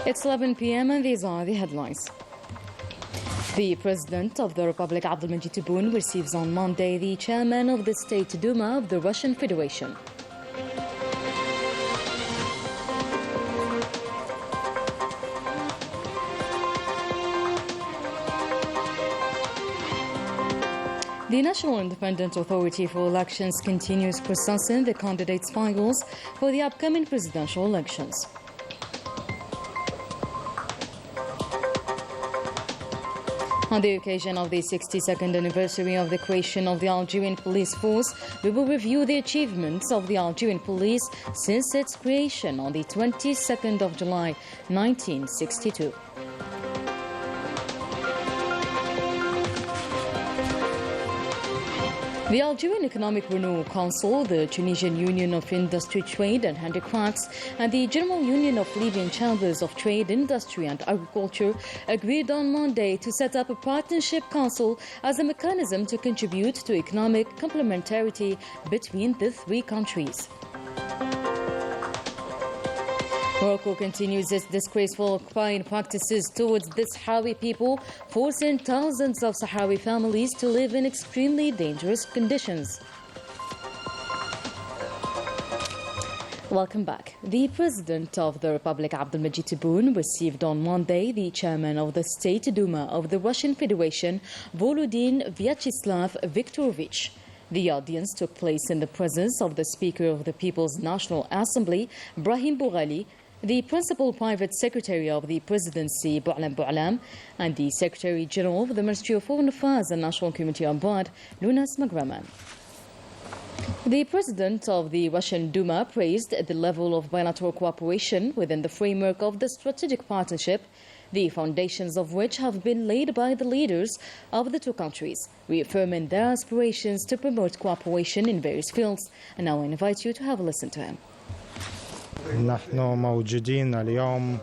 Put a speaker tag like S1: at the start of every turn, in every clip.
S1: It's 11 p.m. and these are the headlines. The President of the Republic, Abdulmajid Tebboune, receives on Monday the Chairman of the State Duma of the Russian Federation. The National Independent Authority for Elections continues processing the candidates' files for the upcoming presidential elections. On the occasion of the 62nd anniversary of the creation of the Algerian police force, we will review the achievements of the Algerian police since its creation on the 22nd of July, 1962. The Algerian Economic Renewal Council, the Tunisian Union of Industry, Trade and Handicrafts, and the General Union of Libyan Chambers of Trade, Industry and Agriculture agreed on Monday to set up a partnership council as a mechanism to contribute to economic complementarity between the three countries. Morocco continues its disgraceful occupying practices towards the Sahrawi people, forcing thousands of Sahrawi families to live in extremely dangerous conditions. Welcome back. The President of the Republic, Abdulmajid Tebboune, received on Monday the Chairman of the State Duma of the Russian Federation, Volodyn Vyacheslav Viktorovich. The audience took place in the presence of the Speaker of the People's National Assembly, Brahim Boughali, the Principal Private Secretary of the Presidency, Bou'alam Bou'alam, and the Secretary General of the Ministry of Foreign Affairs and National Community Abad, Lunas Magraman. The President of the Russian Duma praised the level of bilateral cooperation within the framework of the strategic partnership, the foundations of which have been laid by the leaders of the two countries, reaffirming their aspirations to promote cooperation in various fields. And now I invite you to have a listen to him.
S2: نحن موجودين اليوم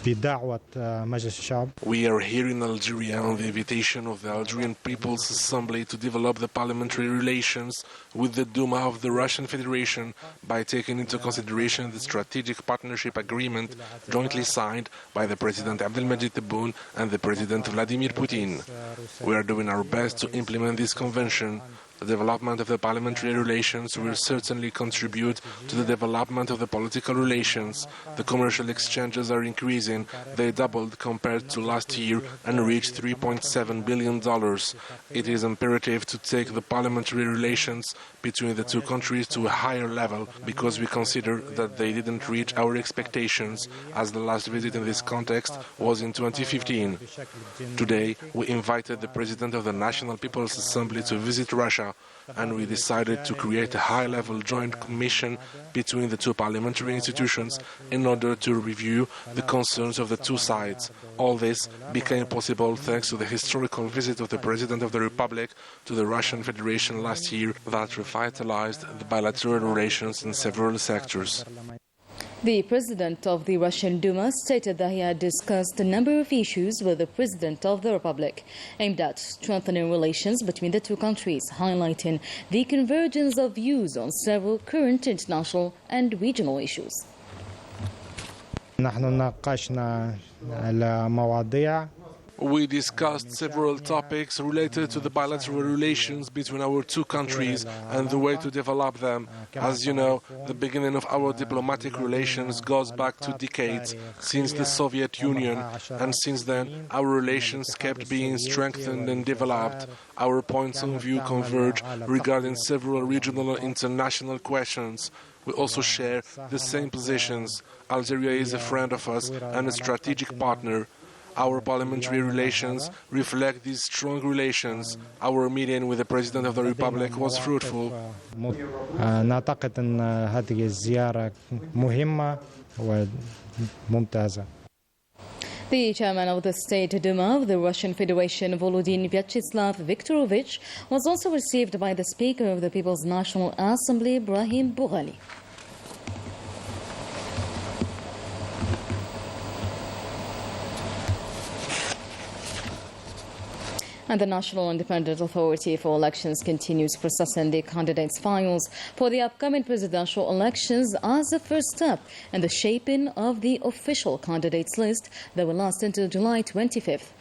S2: بدعوة مجلس الشعب.
S3: We are here in Algeria on the invitation of the Algerian People's Assembly to develop the parliamentary relations with the Duma of the Russian Federation by taking into consideration the strategic partnership agreement jointly signed by the President Abdulmajid Tebboune and the President Vladimir Putin. We are doing our best to implement this convention. The development of the parliamentary relations will certainly contribute to the development of the political relations. The commercial exchanges are increasing. They doubled compared to last year and reached $3.7 billion. It is imperative to take the parliamentary relations between the two countries to a higher level because we consider that they didn't reach our expectations, as the last visit in this context was in 2015. Today, we invited the President of the National People's Assembly to visit Russia, and we decided to create a high-level joint commission between the two parliamentary institutions in order to review the concerns of the two sides. All this became possible thanks to the historical visit of the President of the Republic to the Russian Federation last year that revitalized the bilateral relations in several sectors.
S1: The President of the Russian Duma stated that he had discussed a number of issues with the President of the Republic aimed at strengthening relations between the two countries, highlighting the convergence of views on several current international and regional issues.
S2: نحن ناقشنا المواضيع.
S3: We discussed several topics related to the bilateral relations between our two countries and the way to develop them. As you know, the beginning of our diplomatic relations goes back to decades, since the Soviet Union, and since then our relations kept being strengthened and developed. Our points of view converge regarding several regional and international questions. We also share the same positions. Algeria is a friend of us and a strategic partner. Our parliamentary relations reflect these strong relations. Our meeting with the President of the Republic was fruitful.
S2: نعتقد أن هذه الزيارة مهمة وممتازة.
S1: The chairman of the State Duma of the Russian Federation, Volodyn Vyacheslav Viktorovich, was also received by the Speaker of the People's National Assembly, Brahim Boughali. And the National Independent Authority for Elections continues processing the candidates' files for the upcoming presidential elections as a first step in the shaping of the official candidates list that will last until July 25th.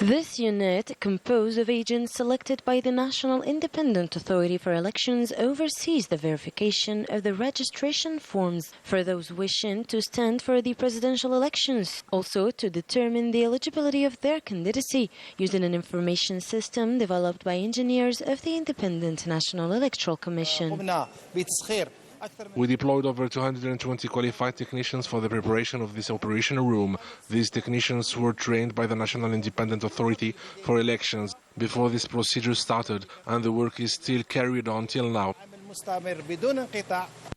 S4: This unit, composed of agents selected by the National Independent Authority for Elections, oversees the verification of the registration forms for those wishing to stand for the presidential elections, also to determine the eligibility of their candidacy using an information system developed by engineers of the Independent National Electoral Commission.
S3: We deployed over 220 qualified technicians for the preparation of this operational room. These technicians were trained by the National Independent Authority for Elections before this procedure started, and the work is still carried on till now.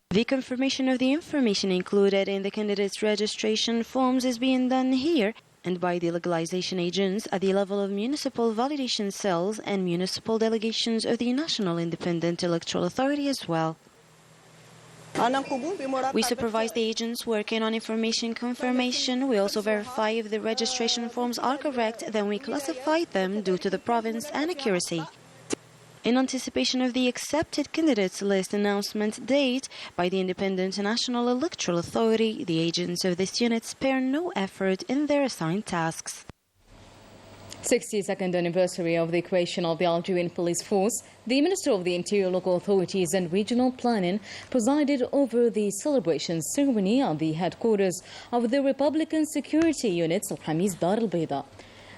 S4: The confirmation of the information included in the candidates' registration forms is being done here and by the legalization agents at the level of municipal validation cells and municipal delegations of the National Independent Electoral Authority as well. We supervise the agents working on information confirmation. We also verify if the registration forms are correct, then we classify them due to the province and accuracy. In anticipation of the accepted candidates list announcement date by the Independent National Electoral Authority, the agents of this unit spare no effort in their assigned tasks.
S1: 62nd anniversary of the creation of the Algerian Police Force, the Minister of the Interior, Local Authorities and Regional Planning presided over the celebration ceremony at the headquarters of the Republican Security Units, Al-Hamis Dar al-Bayda.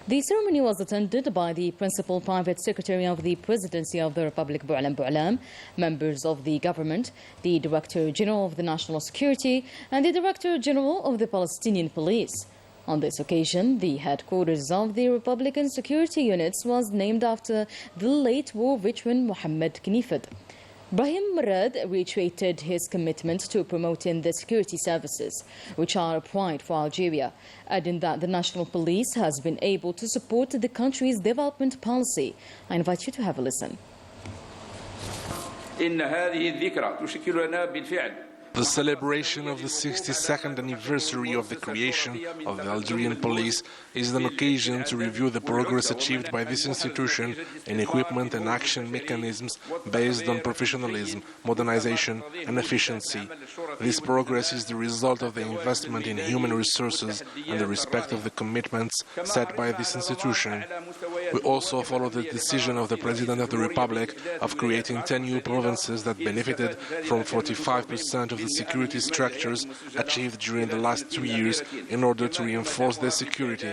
S1: The ceremony was attended by the Principal Private Secretary of the Presidency of the Republic, Bou'alam, members of the government, the Director General of the National Security, and the Director General of the Palestinian Police. On this occasion, the headquarters of the Republican Security Units was named after the late war veteran Mohammed Knifed. Brahim Murad reiterated his commitment to promoting the security services, which are a pride for Algeria, adding that the National Police has been able to support the country's development policy. I invite you to have a listen.
S3: The celebration of the 62nd anniversary of the creation of the Algerian police is an occasion to review the progress achieved by this institution in equipment and action mechanisms based on professionalism, modernization and efficiency. This progress is the result of the investment in human resources and the respect of the commitments set by this institution. We also follow the decision of the President of the Republic of creating 10 new provinces that benefited from 45% of the security structures achieved during the last 2 years in order to reinforce their security.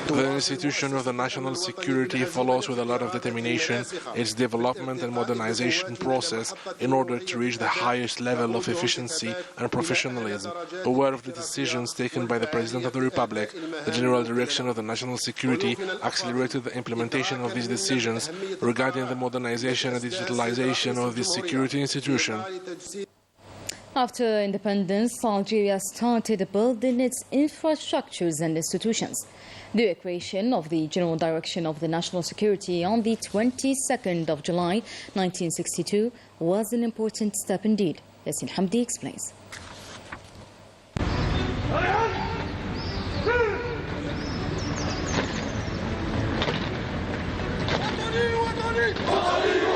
S3: The institution of the national security follows with a lot of determination its development and modernization process in order to reach the highest level of efficiency and professionalism. Aware of the decisions taken by the President of the Republic, the General Direction of the National Security accelerated the implementation of these decisions regarding the modernization and digitalization of this security institution.
S1: After independence, Algeria started building its infrastructures and institutions. The creation of the General Direction of the National Security on the 22nd of July 1962 was an important step indeed. Yassine Hamdi explains.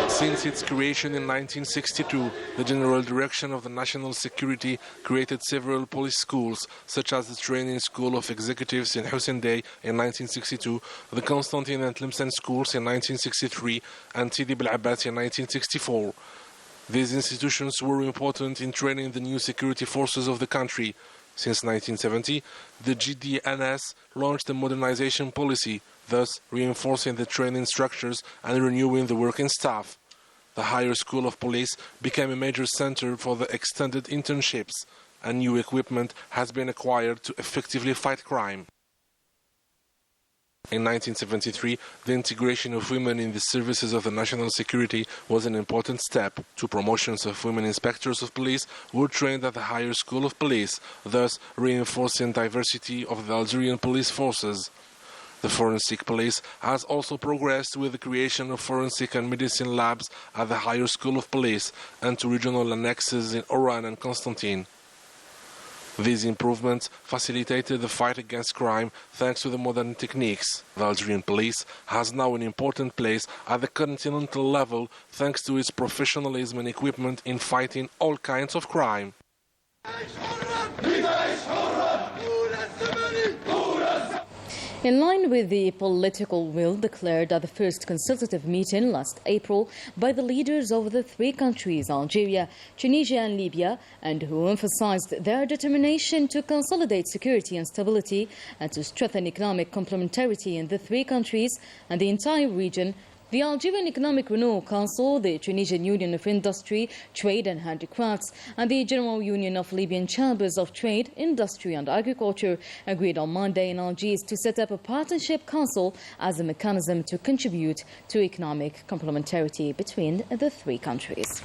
S3: Since its creation in 1962, the General Direction of the National Security created several police schools, such as the Training School of Executives in Hussein Day in 1962, the Constantine and Tlemcen schools in 1963, and Sidi Bel Abbas in 1964. These institutions were important in training the new security forces of the country. Since 1970, the GDNS launched a modernization policy, thus reinforcing the training structures and renewing the working staff. The Higher School of Police became a major center for the extended internships, and new equipment has been acquired to effectively fight crime. In 1973, the integration of women in the services of the national security was an important step. 2 promotions of women inspectors of police were trained at the Higher School of Police, thus reinforcing diversity of the Algerian police forces. The forensic police has also progressed with the creation of forensic and medicine labs at the Higher School of Police and 2 regional annexes in Oran and Constantine. These improvements facilitated the fight against crime thanks to the modern techniques. The Algerian police has now an important place at the continental level thanks to its professionalism and equipment in fighting all kinds of crime.
S1: In line with the political will declared at the first consultative meeting last April by the leaders of the three countries, Algeria, Tunisia and Libya, and who emphasized their determination to consolidate security and stability and to strengthen economic complementarity in the three countries and the entire region, the Algerian Economic Renewal Council, the Tunisian Union of Industry, Trade and Handicrafts, and the General Union of Libyan Chambers of Trade, Industry and Agriculture agreed on Monday in Algiers to set up a partnership council as a mechanism to contribute to economic complementarity between the three countries.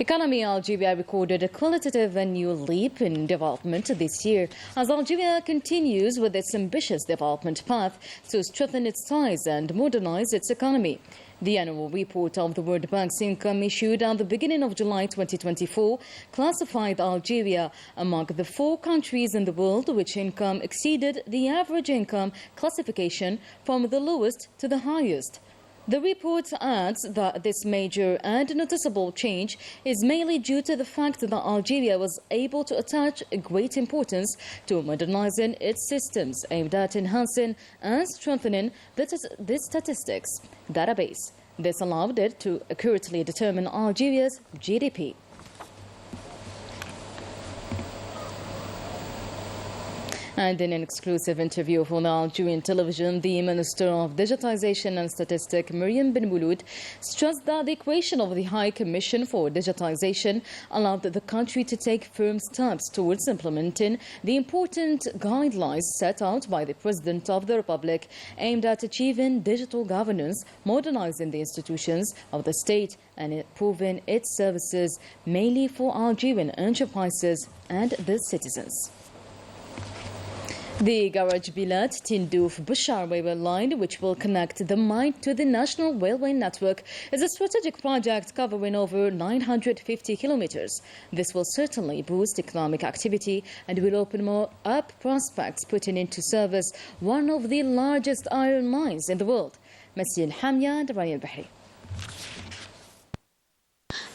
S1: Economy Algeria recorded a qualitative and new leap in development this year as Algeria continues with its ambitious development path to strengthen its ties and modernize its economy. The annual report of the World Bank's income issued at the beginning of July 2024 classified Algeria among the 4 countries in the world which income exceeded the average income classification from the lowest to the highest. The report adds that this major and noticeable change is mainly due to the fact that Algeria was able to attach great importance to modernizing its systems aimed at enhancing and strengthening the statistics database. This allowed it to accurately determine Algeria's GDP. And in an exclusive interview for the Algerian television, the Minister of Digitization and Statistics, Mariam Ben Mouloud, stressed that the creation of the High Commission for Digitization allowed the country to take firm steps towards implementing the important guidelines set out by the President of the Republic aimed at achieving digital governance, modernizing the institutions of the state and improving its services mainly for Algerian enterprises and the citizens. The Garage Bilat Tindouf Bouchar railway line, which will connect the mine to the national railway network, is a strategic project covering over 950 kilometers. This will certainly boost economic activity and will open more up prospects putting into service one of the largest iron mines in the world. Masil Hamia and Ryan Bahri.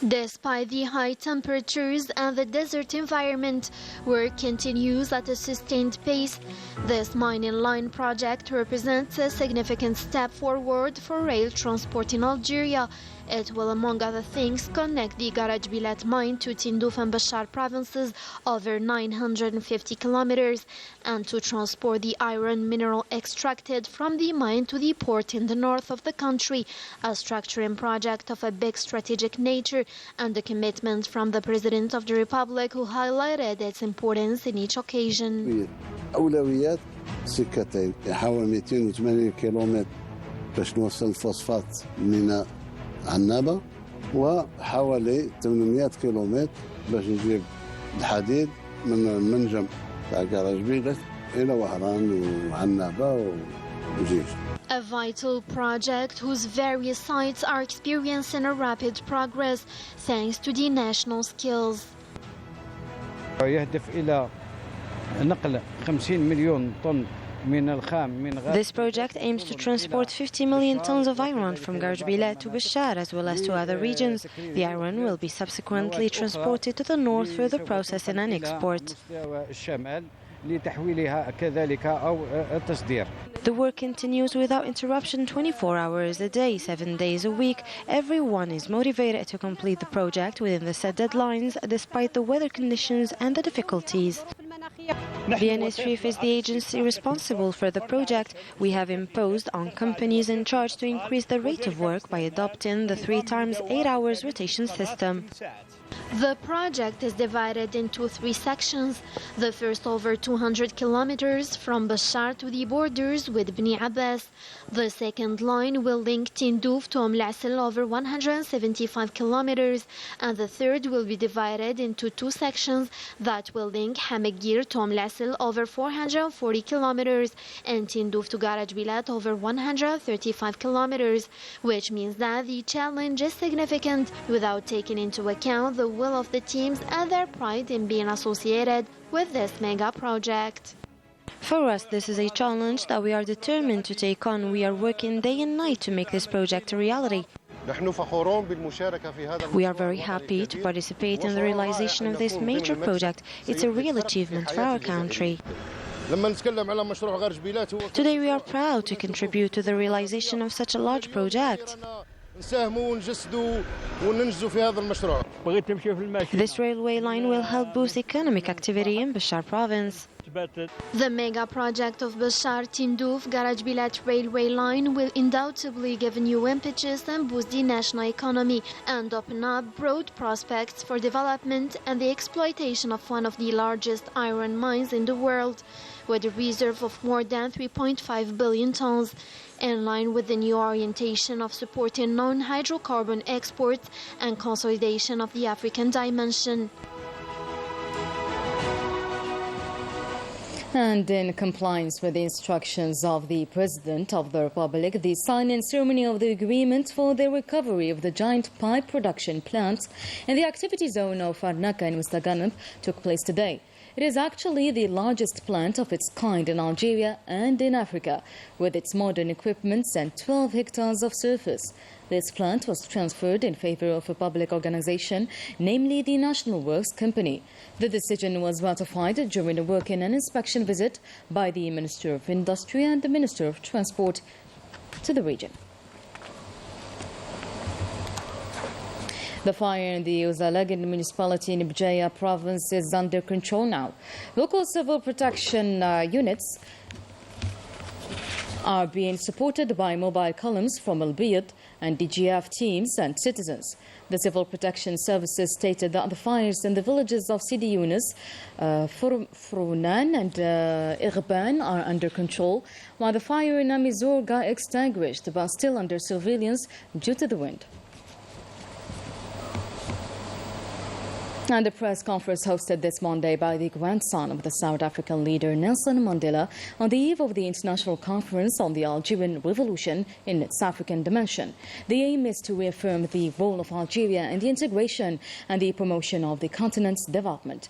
S5: Despite the high temperatures and the desert environment, work continues at a sustained pace. This mining line project represents a significant step forward for rail transport in Algeria. It will, among other things, connect the Garage Bilat mine to Tindouf and Bachar provinces over 950 kilometers and to transport the iron mineral extracted from the mine to the port in the north of the country, a structuring project of a big strategic nature and a commitment from the President of the Republic, who highlighted its importance in each occasion.
S6: أولويات سكتين حوالي 280 كيلومتر باش نوصل الفوسفات من عنابة وحوالي 800 كيلومتر باش نجيب الحديد من المنجم تاع كراج بيلات إلى وهران وعنابة وجيش.
S5: A vital project whose various sites are experiencing a rapid progress thanks to the national skills.
S7: يهدف إلى نقل 50 مليون طن.
S4: This project aims to transport 50 million tons of iron from Garage Bilat to Bachar as well as to other regions. The iron will be subsequently transported to the north for the processing and export. The work continues without interruption 24 hours a day, 7 days a week. Everyone is motivated to complete the project within the set deadlines despite the weather conditions and the difficulties. BNSRIF is the agency responsible for the project. We have imposed on companies in charge to increase the rate of work by adopting the 3 times 8 hours rotation system.
S5: The project is divided into 3 sections. The first over 200 kilometers from Bachar to the borders with Bni Abbas. The second line will link Tindouf to Asel over 175 kilometers. And the third will be divided into 2 sections that will link Hamegir to Asel over 440 kilometers and Tindouf to Garage Bilat over 135 kilometers, which means that the challenge is significant without taking into account the will of the teams and their pride in being associated with this mega project.
S4: For us, this is a challenge that we are determined to take on. We are working day and night to make this project a reality. We are very happy to participate in the realization of this major project. It's a real achievement for our country. Today we are proud to contribute to the realization of such a large project. This railway line will help boost economic activity in Bashar province.
S5: The mega project of Bashar Tindouf Garaj railway line will undoubtedly give new impetus and boost the national economy and open up broad prospects for development and the exploitation of one of the largest iron mines in the world, with a reserve of more than 3.5 billion tons, in line with the new orientation of supporting non-hydrocarbon exports and consolidation of the African dimension.
S1: And in compliance with the instructions of the President of the Republic, the signing ceremony of the agreement for the recovery of the giant pipe production plant in the activity zone of Arnaka in Mustaganab took place today. It is actually the largest plant of its kind in Algeria and in Africa, with its modern equipments and 12 hectares of surface. This plant was transferred in favor of a public organization, namely the National Works Company. The decision was ratified during a working and inspection visit by the Minister of Industry and the Minister of Transport to the region. The fire in the Uzalagan municipality in Bjaya province is under control now. Local civil protection units are being supported by mobile columns from Al-Biyad and DGF teams and citizens. The Civil Protection Services stated that the fires in the villages of Sidi Yunus, Frunan and Irban are under control, while the fire in Amizor got extinguished but still under surveillance due to the wind. And a press conference hosted this Monday by the grandson of the South African leader Nelson Mandela on the eve of the International Conference on the Algerian Revolution in its African dimension. The aim is to reaffirm the role of Algeria in the integration and the promotion of the continent's development.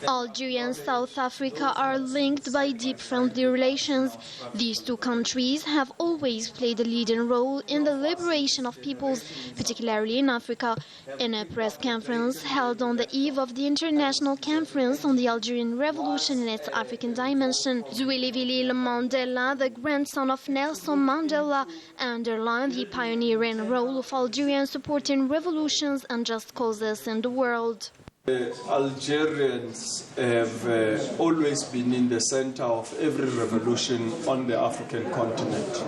S5: Algeria and South Africa are linked by deep friendly relations. These two countries have always played a leading role in the liberation of peoples, particularly in Africa. In a press conference held on the eve of the International Conference on the Algerian Revolution in its African dimension, Zweli Mandela, the grandson of Nelson Mandela, underlined the pioneering role of Algeria in supporting revolutions and just causes in the world.
S8: Algerians have always been in the center of every revolution on the African continent.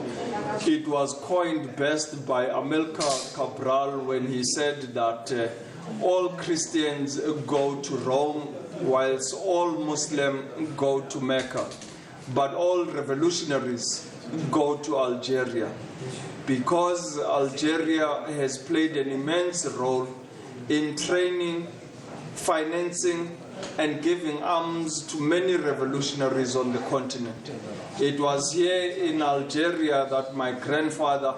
S8: It was coined best by Amilcar Cabral when he said that all Christians go to Rome whilst all Muslims go to Mecca, but all revolutionaries go to Algeria, because Algeria has played an immense role in training, financing and giving arms to many revolutionaries on the continent. It was here in Algeria that my grandfather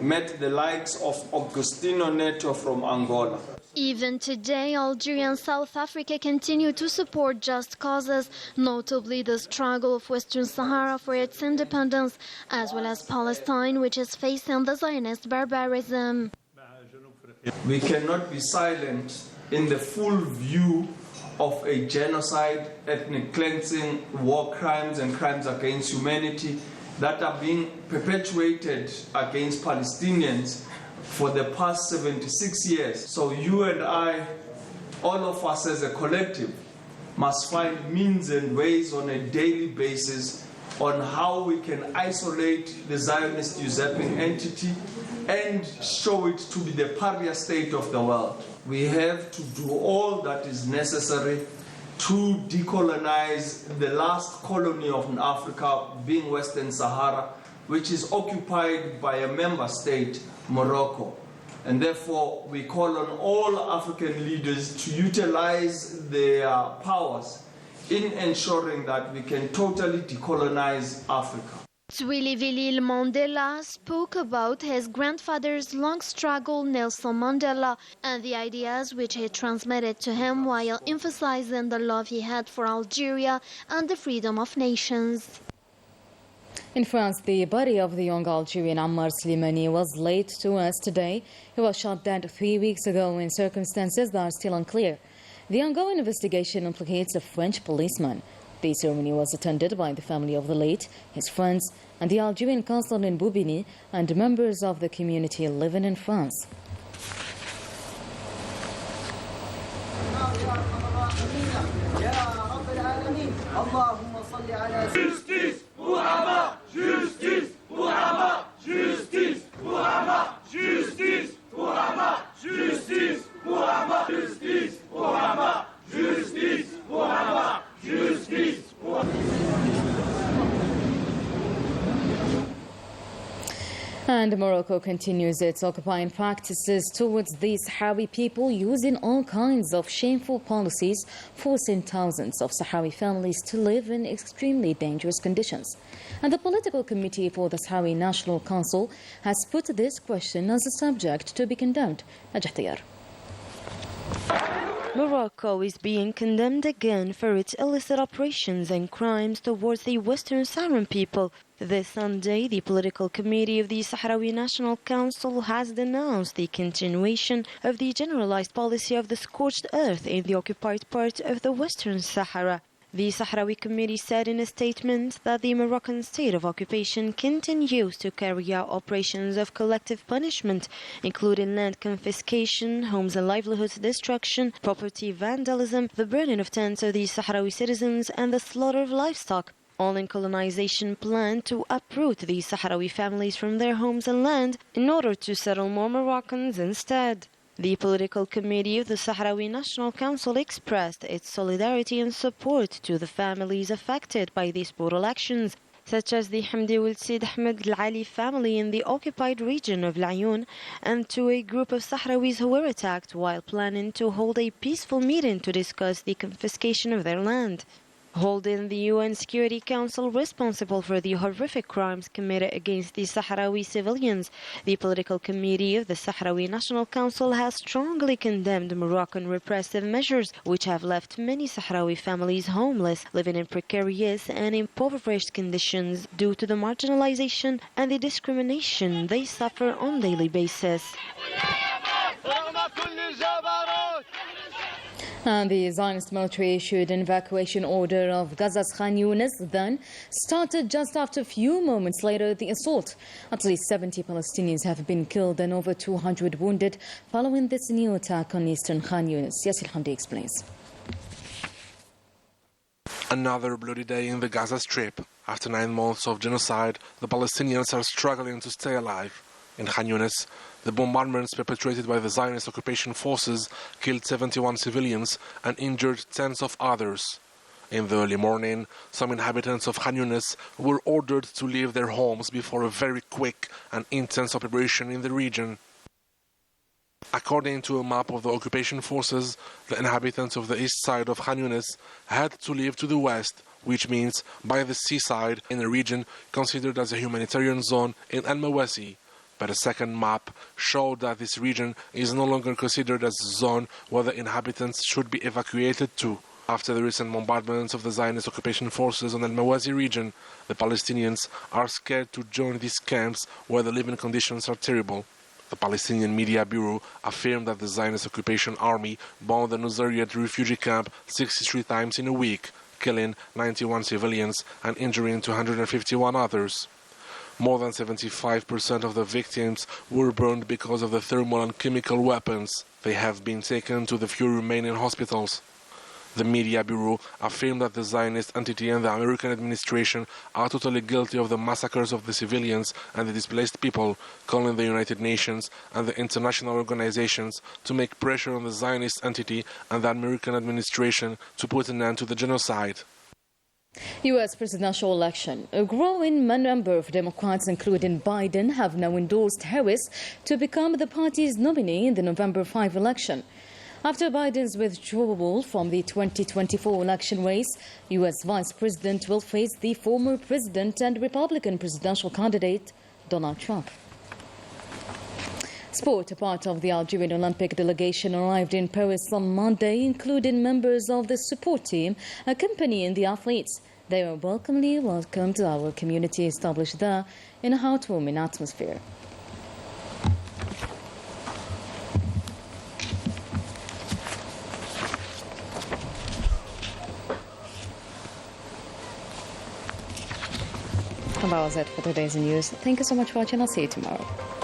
S8: met the likes of Agostinho Neto from Angola.
S5: Even today, Algeria and South Africa continue to support just causes, notably the struggle of Western Sahara for its independence, as well as Palestine, which is facing the Zionist barbarism.
S8: We cannot be silent in the full view of a genocide, ethnic cleansing, war crimes and crimes against humanity that are being perpetuated against Palestinians for the past 76 years. So you and I, all of us as a collective, must find means and ways on a daily basis on how we can isolate the Zionist usurping entity and show it to be the pariah state of the world. We have to do all that is necessary to decolonize the last colony of Africa, being Western Sahara, which is occupied by a member state, Morocco. And therefore, we call on all African leaders to utilize their powers in ensuring that we can totally decolonize Africa.
S5: Zwelivelile Mandela spoke about his grandfather's long struggle, Nelson Mandela, and the ideas which he transmitted to him while emphasizing the love he had for Algeria and the freedom of nations.
S1: In France, the body of the young Algerian Ammar Slimani was laid to rest today. He was shot dead 3 weeks ago in circumstances that are still unclear. The ongoing investigation implicates a French policeman. The ceremony was attended by the family of the late, his friends, and the Algerian consul in Boubini, and members of the community living in France.
S9: Justice pour Ammar! Justice pour Ammar! Justice pour Ammar! Justice pour Ammar! Justice pour Ammar! Justice pour Ammar! Justice pour Ammar! Justice pour
S1: And Morocco continues its occupying practices towards the Sahrawi people, using all kinds of shameful policies, forcing thousands of Sahrawi families to live in extremely dangerous conditions. And the political committee for the Sahrawi National Council has put this question as a subject to be condemned. Najahtiyar.
S4: Morocco is being condemned again for its illicit operations and crimes towards the Western Saharan people. This Sunday, the political committee of the Sahrawi National Council has denounced the continuation of the generalized policy of the scorched earth in the occupied part of the Western Sahara. The Sahrawi committee said in a statement that the Moroccan state of occupation continues to carry out operations of collective punishment, including land confiscation, homes and livelihoods destruction, property vandalism, the burning of tents of the Sahrawi citizens, and the slaughter of livestock, all in colonization plan to uproot the Sahrawi families from their homes and land in order to settle more Moroccans instead. The political committee of the Sahrawi National Council expressed its solidarity and support to the families affected by these brutal actions, such as the Hamdi Ould Sid Ahmed Al Ali family in the occupied region of Laayoune, and to a group of Sahrawis who were attacked while planning to hold a peaceful meeting to discuss the confiscation of their land. Holding the UN Security Council responsible for the horrific crimes committed against the Sahrawi civilians, the political committee of the Sahrawi National Council has strongly condemned Moroccan repressive measures, which have left many Sahrawi families homeless, living in precarious and impoverished conditions due to the marginalization and the discrimination they suffer on a daily basis.
S1: And the Zionist military issued an evacuation order of Gaza's Khan Yunis, then started just after a few moments later the assault. At least 70 Palestinians have been killed and over 200 wounded following this new attack on eastern Khan Yunis. Yasir Hamdi explains.
S3: Another bloody day in the Gaza Strip. After 9 months of genocide, the Palestinians are struggling to stay alive. In Khan Yunis, the bombardments perpetrated by the Zionist occupation forces killed 71 civilians and injured tens of others. In the early morning, some inhabitants of Khan Yunis were ordered to leave their homes before a very quick and intense operation in the region. According to a map of the occupation forces, the inhabitants of the east side of Khan Yunis had to leave to the west, which means by the seaside in a region considered as a humanitarian zone in Al-Mawasi. But a second map showed that this region is no longer considered as a zone where the inhabitants should be evacuated to. After the recent bombardments of the Zionist occupation forces on the Al-Mawasi region, the Palestinians are scared to join these camps where the living conditions are terrible. The Palestinian Media Bureau affirmed that the Zionist occupation army bombed the Nusayrat refugee camp 63 times in a week, killing 91 civilians and injuring 251 others. More than 75% of the victims were burned because of the thermal and chemical weapons. They have been taken to the few remaining hospitals. The Media Bureau affirmed that the Zionist entity and the American administration are totally guilty of the massacres of the civilians and the displaced people, calling the United Nations and the international organizations to make pressure on the Zionist entity and the American administration to put an end to the genocide.
S1: U.S. presidential election. A growing number of Democrats, including Biden, have now endorsed Harris to become the party's nominee in the November 5 election. After Biden's withdrawal from the 2024 election race, U.S. Vice President will face the former president and Republican presidential candidate, Donald Trump. Sport. A part of the Algerian Olympic delegation arrived in Paris on Monday, including members of the support team accompanying the athletes. They were welcomely welcomed to our community established there in a heartwarming atmosphere. And that was it for today's news. Thank you so much for watching. I'll see you tomorrow.